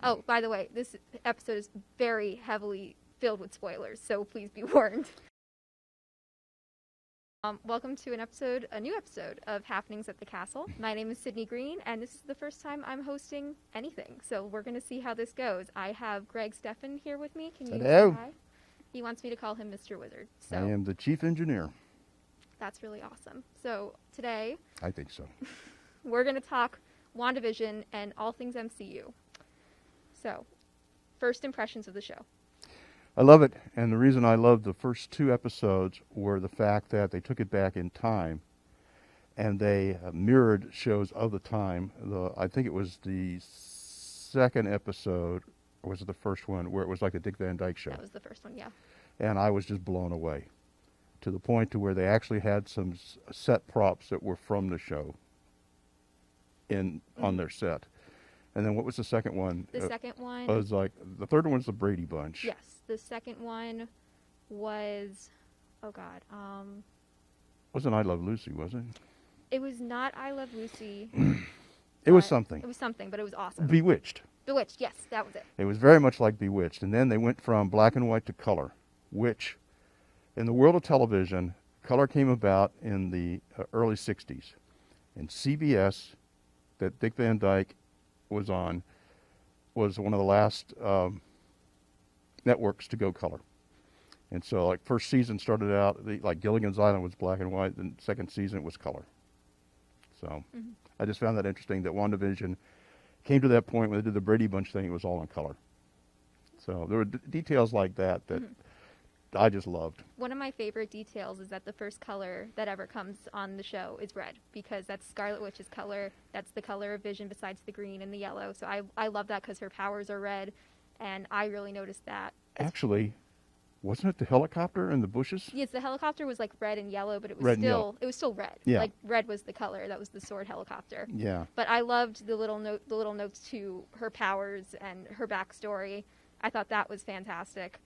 Oh, by the way, this episode is very heavily filled with spoilers, so please be warned. Welcome to a new episode of Happenings at the Castle. My name is Sydney Greene, and this is the first time I'm hosting anything, so we're going to see how this goes. I have Greg Stepan here with me. Can you say hi? He wants me to call him Mr.Wizard. So I am the chief engineer. That's really awesome. So today, I think so. We're going to talk WandaVision and all things MCU. So, first impressions of the show. I love it, and the reason I loved the first two episodes were the fact that they took it back in time, and they mirrored shows of the time. I think it was the second episode, or was it the first one, where it was like the Dick Van Dyke Show. That was the first one, yeah. And I was just blown away, to the point to where they actually had some set props that were from the show on their set. And then what was the second one? The second one was like, the third one was the Brady Bunch. Yes, the second one was, oh God. Wasn't I Love Lucy, was it? It was not I Love Lucy. It was something. It was something, but it was awesome. Bewitched. Bewitched, yes, that was it. It was very much like Bewitched. And then they went from black and white to color, which in the world of television, color came about in the early 60s. And CBS, that Dick Van Dyke was on, was one of the last networks to go color. And so like first season started out, like Gilligan's Island was black and white, then second season was color. So I just found that interesting that WandaVision came to that point when they did the Brady Bunch thing, it was all in color. So there were details like that I just loved. One of my favorite details is that the first color that ever comes on the show is red, because that's Scarlet Witch's color. That's the color of Vision besides the green and the yellow. So I love that because her powers are red, and I really noticed that. Actually, wasn't it the helicopter in the bushes? Yes, the helicopter was like red and yellow, but it was still red. Yeah. Like red was the color. That was the sword helicopter. Yeah. But I loved the little notes to her powers and her backstory. I thought that was fantastic.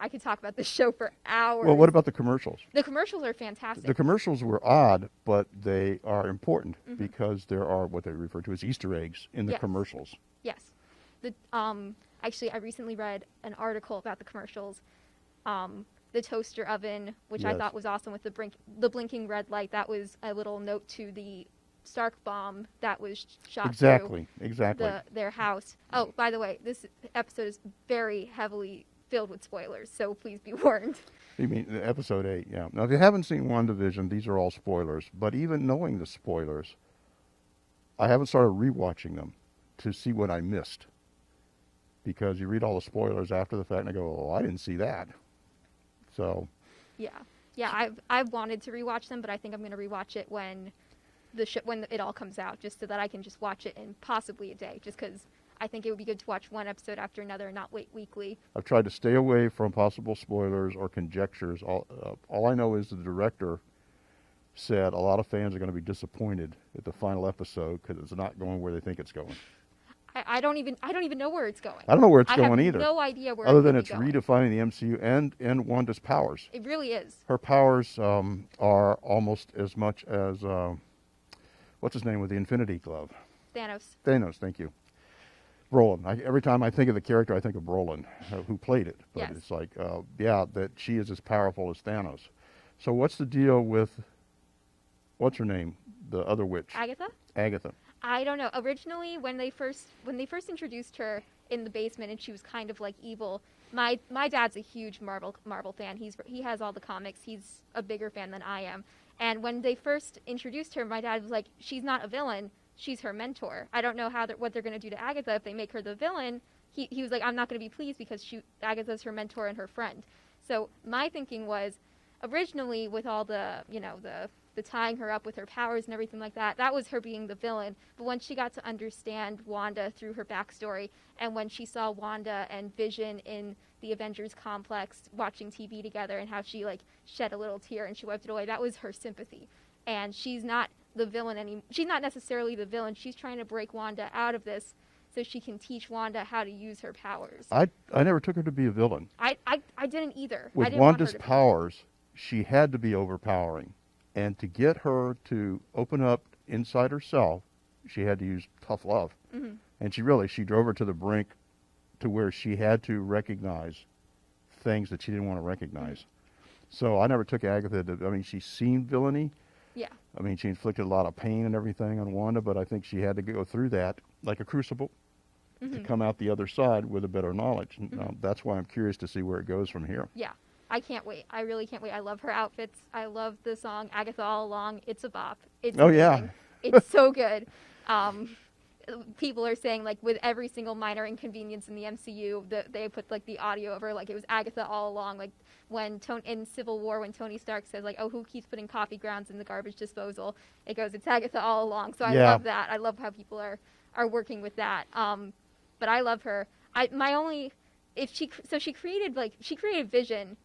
I could talk about this show for hours. Well, what about the commercials? The commercials are fantastic. The commercials were odd, but they are important because there are what they refer to as Easter eggs in the commercials. Yes. Actually, I recently read an article about the commercials. The toaster oven, which I thought was awesome with the blinking red light. That was a little note to the Stark bomb that was shot through their house. Oh, by the way, this episode is very heavily filled with spoilers, so please be warned. You mean episode 8, yeah. Now, if you haven't seen WandaVision, these are all spoilers. But even knowing the spoilers, I haven't started rewatching them to see what I missed. Because you read all the spoilers after the fact and I go, oh, I didn't see that. So. Yeah, I've wanted to rewatch them, but I think I'm going to rewatch it when it all comes out, just so that I can just watch it in possibly a day, just because I think it would be good to watch one episode after another and not wait weekly. I've tried to stay away from possible spoilers or conjectures. All I know is the director said a lot of fans are going to be disappointed at the final episode because it's not going where they think it's going. I don't even know where it's going. I don't know where it's going either. I have no idea where other than it's going. Redefining the MCU and Wanda's powers. It really is. Her powers are almost as much as what's his name with the Infinity Glove? Thanos, thank you. Brolin. Every time I think of the character, I think of Brolin, who played it. But it's like, that she is as powerful as Thanos. So what's the deal with, what's her name, the other witch? Agatha. I don't know. Originally, when they first introduced her in the basement, and she was kind of like evil. My dad's a huge Marvel fan. He has all the comics. He's a bigger fan than I am. And when they first introduced her, my dad was like, "She's not a villain. She's her mentor. I don't know what they're going to do to Agatha if they make her the villain." He was like, "I'm not going to be pleased because Agatha's her mentor and her friend." So my thinking was, originally with all the tying her up with her powers and everything like that, that was her being the villain. But when she got to understand Wanda through her backstory, and when she saw Wanda and Vision in the Avengers complex watching TV together, and how she like shed a little tear and she wiped it away, that was her sympathy. And she's not the villain anymore. She's not necessarily the villain. She's trying to break Wanda out of this so she can teach Wanda how to use her powers. I never took her to be a villain. I didn't either. With Wanda's powers, she had to be overpowering. And to get her to open up inside herself, she had to use tough love. And she drove her to the brink to where she had to recognize things that she didn't want to recognize. So I never took Agatha to, I mean, she's seen villainy. Yeah. I mean, she inflicted a lot of pain and everything on Wanda, but I think she had to go through that like a crucible to come out the other side with a better knowledge. And, that's why I'm curious to see where it goes from here. Yeah. I can't wait. I really can't wait. I love her outfits. I love the song Agatha All Along. It's a bop. It's amazing. It's so good. People are saying, like, with every single minor inconvenience in the MCU, they put, like, the audio over, like, it was Agatha all along. Like, when in Civil War, when Tony Stark says, like, oh, who keeps putting coffee grounds in the garbage disposal? It goes, it's Agatha all along. So I love that. I love how people are working with that. But I love her. She created Vision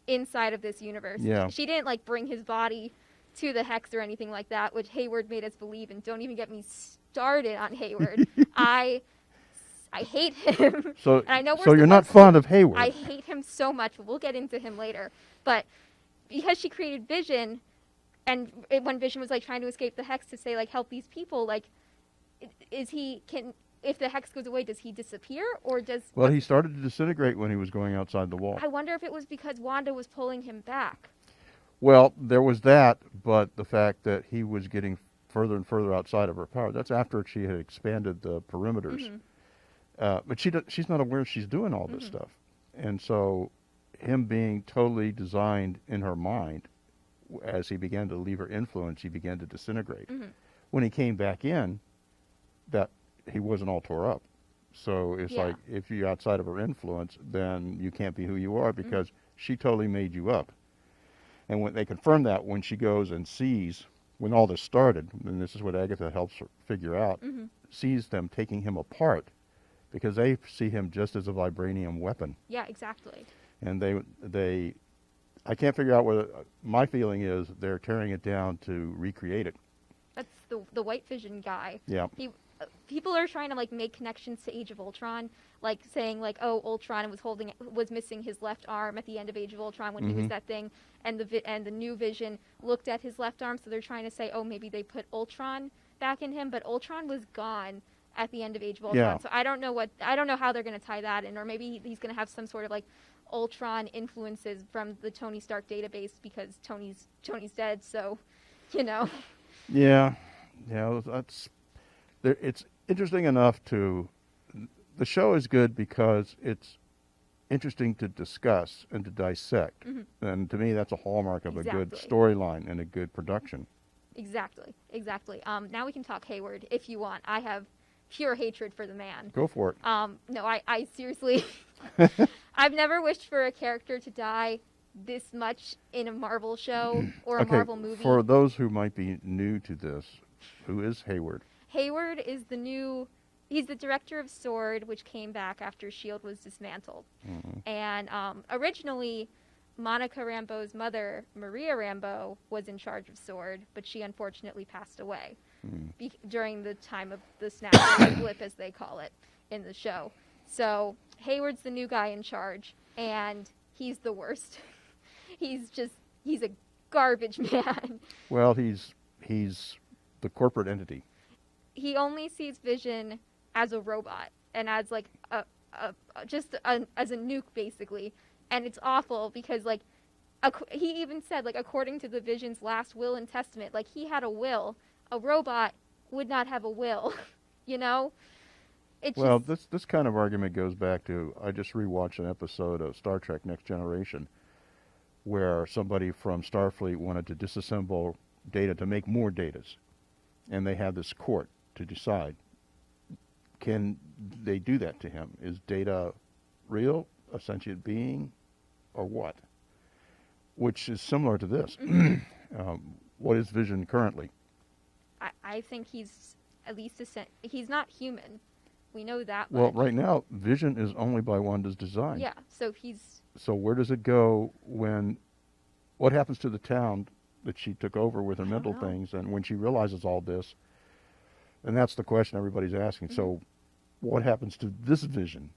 inside of this universe. Yeah. She didn't, like, bring his body to the Hex or anything like that, which Hayward made us believe, and don't even get me started on Hayward. I hate him. So, and I know so you're not fond of Hayward. I hate him so much. We'll get into him later. But because she created Vision, and when Vision was, like, trying to escape the Hex to say, like, help these people, like, if the Hex goes away, does he disappear, or does... Well, he started to disintegrate when he was going outside the wall. I wonder if it was because Wanda was pulling him back. Well, there was that, but the fact that he was getting further and further outside of her power, that's after she had expanded the perimeters. But she's not aware she's doing all this stuff. And so him being totally designed in her mind, as he began to leave her influence, he began to disintegrate. When he came back in, that he wasn't all tore up. So it's like, if you're outside of her influence, then you can't be who you are, because she totally made you up. And when they confirm that, when she goes and sees, when all this started, and this is what Agatha helps her figure out, sees them taking him apart, because they see him just as a vibranium weapon. Yeah, exactly. And I can't figure out whether, my feeling is they're tearing it down to recreate it. That's the White Vision guy. Yeah. People are trying to, like, make connections to Age of Ultron, like saying, like, oh, Ultron was missing his left arm at the end of Age of Ultron when he was that thing, and the new Vision looked at his left arm, so they're trying to say, oh, maybe they put Ultron back in him, but Ultron was gone at the end of Age of Ultron. Yeah. So I don't know how they're going to tie that in, or maybe he's going to have some sort of, like, Ultron influences from the Tony Stark database, because Tony's dead, so, you know. Yeah, it's interesting enough the show is good because it's interesting to discuss and to dissect. And to me, that's a hallmark of a good storyline and a good production. Exactly. Now we can talk Hayward if you want. I have pure hatred for the man. Go for it. No, I seriously, I've never wished for a character to die this much in a Marvel show or a Marvel movie. For those who might be new to this, who is Hayward? Hayward is he's the director of S.W.O.R.D., which came back after S.H.I.E.L.D. was dismantled. And originally, Monica Rambeau's mother, Maria Rambeau, was in charge of S.W.O.R.D., but she unfortunately passed away during the time of the snap blip, as they call it, in the show. So Hayward's the new guy in charge, and he's the worst. He's a garbage man. Well, he's the corporate entity. He only sees Vision as a robot and as, like, as a nuke, basically. And it's awful because, like, he even said, like, according to the Vision's last will and testament, like, he had a will. A robot would not have a will, you know? This kind of argument goes back to, I just rewatched an episode of Star Trek Next Generation where somebody from Starfleet wanted to disassemble Data to make more Datas. And they had this court to decide, can they do that to him? Is Data real, a sentient being, or what? Which is similar to this. What is Vision currently? I think he's at least he's not human. We know that Well, much. right now, Vision is only by Wanda's design. Yeah, so So where does it go what happens to the town that she took over with her mental things, and when she realizes all this? And that's the question everybody's asking. So what happens to this Vision?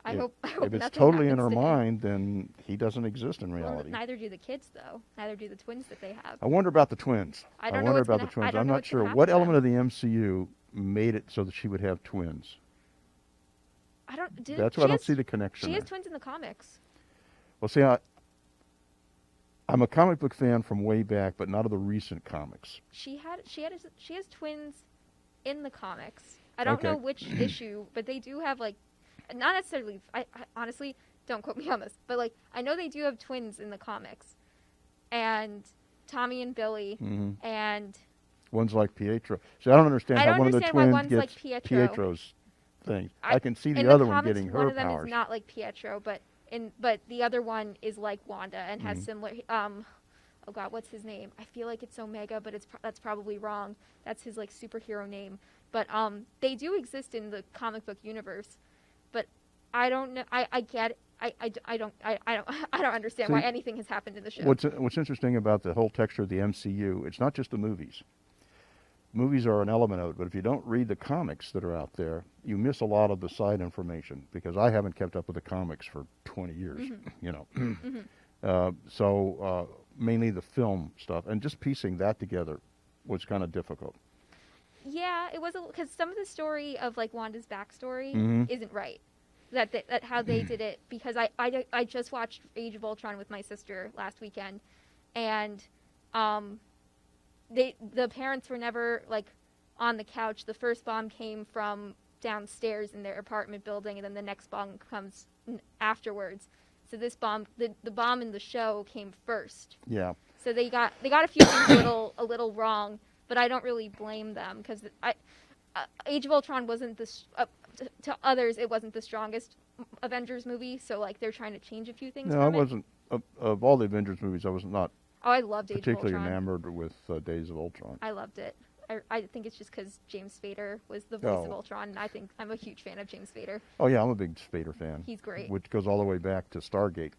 I hope if it's totally in her mind, then he doesn't exist in reality. Well, neither do the kids, though. Neither do the twins that they have. I wonder about the twins. I wonder about the twins. I'm not sure. What element of the MCU made it so that she would have twins. That's why I don't see the connection. She has there. twins in the comics. Well, see, I'm a comic book fan from way back, but not of the recent comics. She has twins in the comics. I don't know which issue, but they do have like, not necessarily. I honestly don't quote me on this, but like I know they do have twins in the comics, and Tommy and Billy, and one's like Pietro. See, I don't understand how one of the twins gets like Pietro's thing. I can see the other one getting her powers. One of them is not like Pietro, but the other one is like Wanda and has similar. Oh God, what's his name? I feel like it's Omega, but that's probably wrong. That's his like superhero name. But they do exist in the comic book universe. But I don't know. I get it. I don't understand why anything has happened in the show. What's interesting about the whole texture of the MCU, it's not just the movies. Movies are an element of it, but if you don't read the comics that are out there, you miss a lot of the side information, because I haven't kept up with the comics for 20 years, you know. So mainly the film stuff, and just piecing that together was kind of difficult. Yeah, it was, because some of the story of like Wanda's backstory isn't right. That how they did it, because I just watched Age of Ultron with my sister last weekend, and the parents were never like on the couch. The first bomb came from downstairs in their apartment building, and then the next bomb comes afterwards. So this bomb, the bomb in the show came first. Yeah. So they got a few things a little wrong, but I don't really blame them, because Age of Ultron wasn't to others, it wasn't the strongest Avengers movie, so like they're trying to change a few things. No, it wasn't. Of all the Avengers movies, I was not. Oh, I loved Age of Ultron. Particularly enamored with Days of Ultron. I loved it. I think it's just because James Spader was the voice of Ultron, and I think I'm a huge fan of James Spader. Oh yeah, I'm a big Spader fan. He's great. Which goes all the way back to Stargate.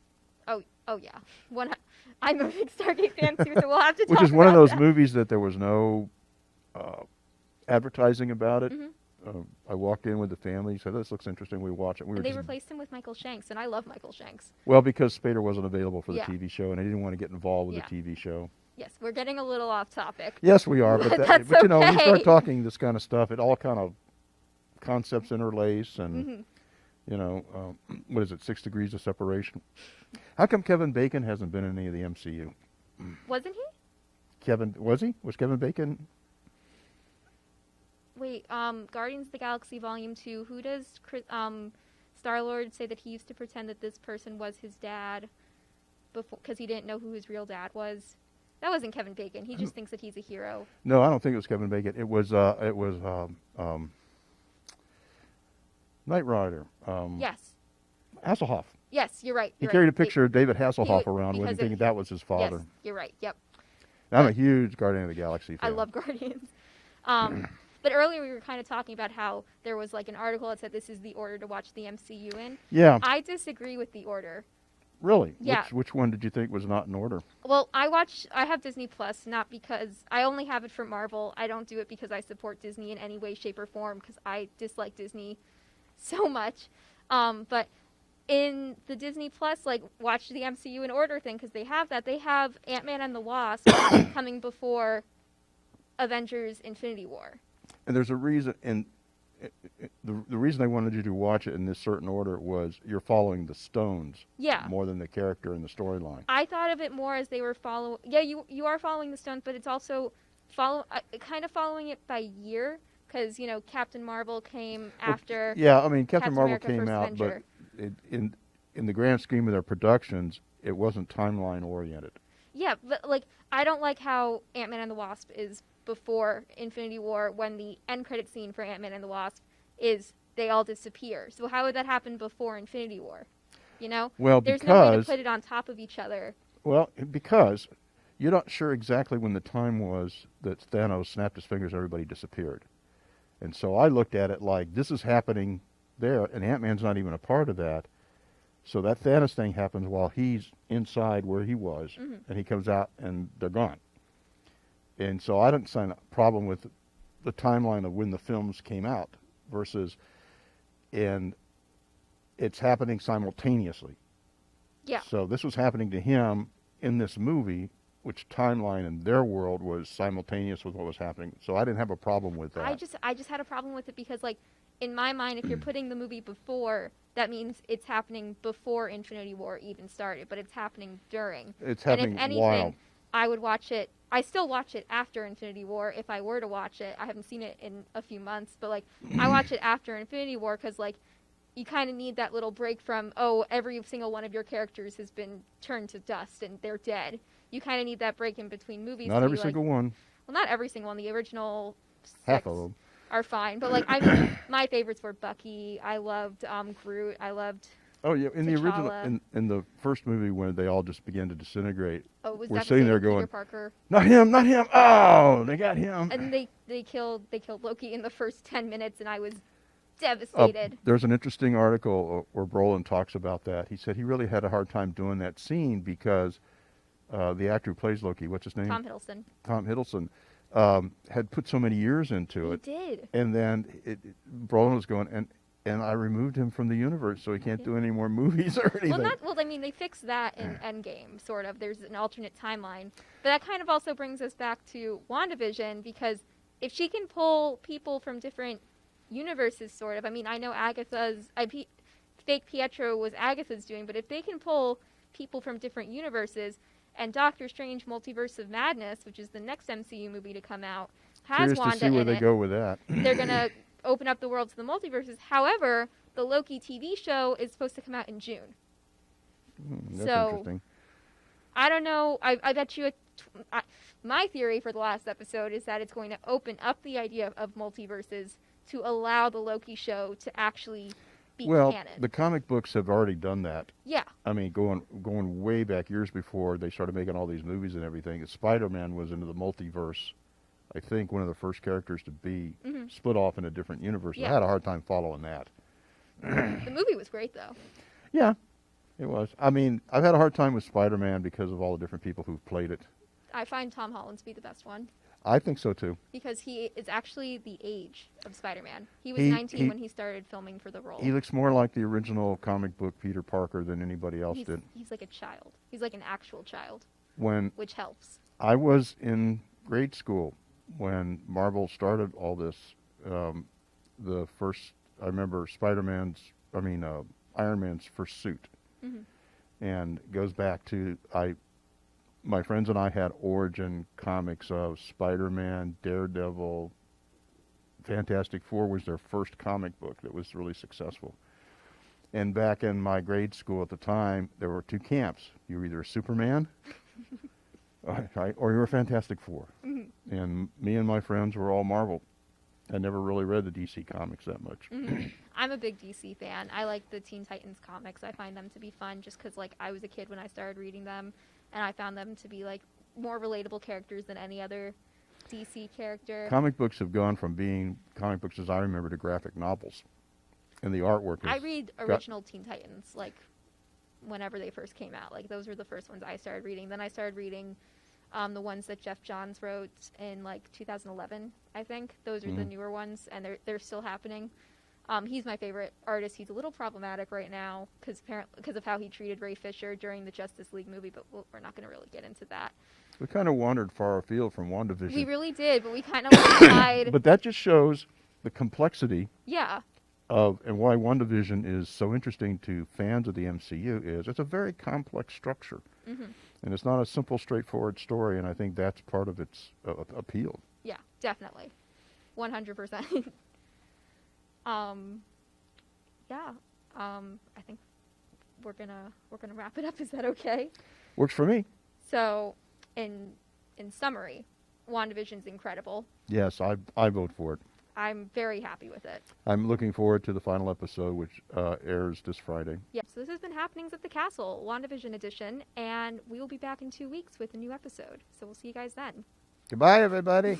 Oh yeah. I'm a big Stargate fan too, so we'll have to talk about that. Which is one of those movies that there was no advertising about it. I walked in with the family, said, "This looks interesting." We watched it. And they replaced him with Michael Shanks, and I love Michael Shanks. Well, because Spader wasn't available for the TV show, and I didn't want to get involved with the TV show. Yes, we're getting a little off topic. Yes, we are. But, but you know, when you start talking this kind of stuff, it all kind of concepts interlace, and you know, what is it? 6 degrees of separation. How come Kevin Bacon hasn't been in any of the MCU? Wasn't he? Was he? Was Kevin Bacon? Wait, Guardians of the Galaxy Volume 2, who does Star-Lord say that he used to pretend that this person was his dad before, because he didn't know who his real dad was? That wasn't Kevin Bacon. He just thinks that he's a hero. No, I don't think it was Kevin Bacon. It was Knight Rider. Yes. Hasselhoff. Yes, you're right. He carried a picture of David Hasselhoff around with him, thinking that was his father. Yes, you're right. Yep. I'm a huge Guardian of the Galaxy fan. I love Guardians. But earlier we were kind of talking about how there was like an article that said this is the order to watch the MCU in. Yeah. I disagree with the order. Really? Yeah. Which one did you think was not in order? Well, I have Disney Plus, not because I only have it for Marvel. I don't do it because I support Disney in any way, shape, or form, because I dislike Disney so much. But in the Disney Plus, like, watch the MCU in order thing, because they have that. They have Ant-Man and the Wasp coming before Avengers Infinity War. And there's a reason, and the reason I wanted you to watch it in this certain order was you're following the Stones more than the character and the storyline. I thought of it more as they were following. Yeah, you are following the Stones, but it's also kind of following it by year, because you know Captain Marvel came after. Yeah, I mean Captain Marvel came out, but in the grand scheme of their productions, it wasn't timeline oriented. Yeah, but like I don't like how Ant-Man and the Wasp is before Infinity War, when the end credit scene for Ant-Man and the Wasp is they all disappear. So how would that happen before Infinity War? You know? Well, there's no way to put it on top of each other. Well, because you're not sure exactly when the time was that Thanos snapped his fingers and everybody disappeared. And so I looked at it like this is happening there, and Ant-Man's not even a part of that. So that Thanos thing happens while he's inside where he was, and he comes out and they're gone. And so I didn't see a problem with the timeline of when the films came out versus, and it's happening simultaneously. Yeah. So this was happening to him in this movie which timeline in their world was simultaneous with what was happening. So I didn't have a problem with that. I just had a problem with it because, like, in my mind, if you're putting the movie before, that means it's happening before Infinity War even started, but it's happening during. It's happening and if anything, while. I would watch it. I still watch it after Infinity War if I were to watch it. I haven't seen it in a few months, but, like, I watch it after Infinity War because, like, you kind of need that little break from, oh, every single one of your characters has been turned to dust and they're dead. You kind of need that break in between movies. Not every single one. Well, not every single one. The original 6 Half of them are fine. But, like, I mean, my favorites were Bucky. I loved Groot. I loved in the original, T'Challa. in the first movie when they all just began to disintegrate, Oh, was we're that sitting there Peter going, Parker? not him, not him. Oh, they got him. And they killed Loki in the first 10 minutes, and I was devastated. There's an interesting article where Brolin talks about that. He said he really had a hard time doing that scene because the actor who plays Loki, what's his name? Tom Hiddleston. Tom Hiddleston had put so many years into it. He did. And then Brolin was going, and I removed him from the universe, so he can't do any more movies or anything. Well, I mean, they fixed that in Endgame, sort of. There's an alternate timeline. But that kind of also brings us back to WandaVision, because if she can pull people from different universes, sort of. I mean, I know Fake Pietro was Agatha's doing, but if they can pull people from different universes, and Doctor Strange Multiverse of Madness, which is the next MCU movie to come out, has Curious Wanda to see where in they it, go with that. they're going to open up the world to the multiverses. However, the Loki TV show is supposed to come out in June. That's So, interesting. I don't know. I bet you my theory for the last episode is that it's going to open up the idea of multiverses to allow the Loki show to actually be canon. The comic books have already done that. Yeah. I mean, going way back years before they started making all these movies and everything. Spider-Man was into the multiverse. I think one of the first characters to be split off in a different universe. Yeah. I had a hard time following that. The movie was great, though. Yeah, it was. I mean, I've had a hard time with Spider-Man because of all the different people who've played it. I find Tom Holland to be the best one. I think so, too. Because he is actually the age of Spider-Man. He was 19 when he started filming for the role. He looks more like the original comic book Peter Parker than anybody else did. He's like a child. He's like an actual child, When which helps. I was in grade school, when Marvel started all this, the first, I remember Iron Man's first suit. And goes back to, my friends and I had origin comics of Spider-Man, Daredevil. Fantastic Four was their first comic book that was really successful. And back in my grade school at the time, there were two camps. You were either a Superman, right, or you were a Fantastic Four. And me and my friends were all Marvel. I never really read the DC comics that much. I'm a big DC fan. I like the Teen Titans comics. I find them to be fun just because, like, I was a kid when I started reading them, and I found them to be, like, more relatable characters than any other DC character. Comic books have gone from being comic books as I remember to graphic novels. And the artwork is... I read original Teen Titans, like, whenever they first came out. Like, those were the first ones I started reading. Then I started reading the ones that Jeff Johns wrote in, like, 2011, I think. Those are the newer ones, and they're still happening. He's my favorite artist. He's a little problematic right now because of how he treated Ray Fisher during the Justice League movie, but we're not going to really get into that. We kind of wandered far afield from WandaVision. We really did, but we kind of tried. But that just shows the complexity Yeah. of, and why WandaVision is so interesting to fans of the MCU is it's a very complex structure. And it's not a simple, straightforward story, and I think that's part of its appeal. Yeah, definitely. 100%. I think we're gonna wrap it up. Is that okay? Works for me. So, in summary, WandaVision's incredible. Yes, I vote for it. I'm very happy with it. I'm looking forward to the final episode, which airs this Friday. Yeah, so this has been Happenings at the Castle, WandaVision edition, and we will be back in 2 weeks with a new episode. So we'll see you guys then. Goodbye, everybody.